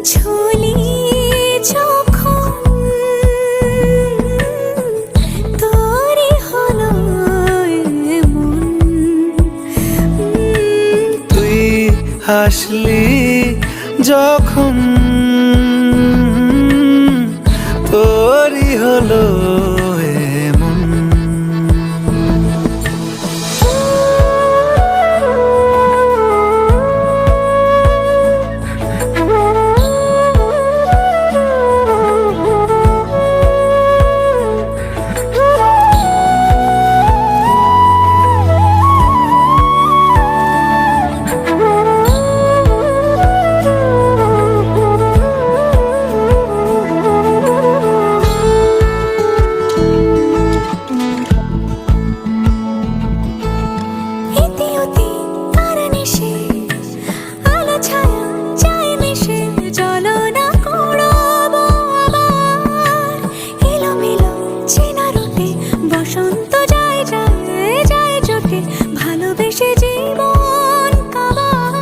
ঝুলি যখন তোরই হলো এমন, তুই হাসলি যখন তোরই হলো এমন। ইতি উতি আর নিশে আলো ছায়া যায় মিশে, চলো না কুড়াবো আবার এলোমেলো চেনা রুটে, বসন্ত যায় যায় যায় জোটে, ভালোবেসে জীবন কাবার।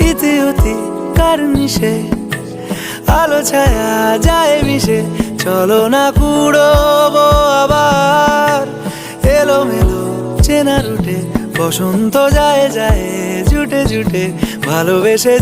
ইতি উতি কার নিশে আলো ছায়া যায় মিশে, চলো না কুড়োবো আবার এলোমেলো চেনা রুটে, বসন্ত যায় যায় জুটে জুটে, ভালোবেসে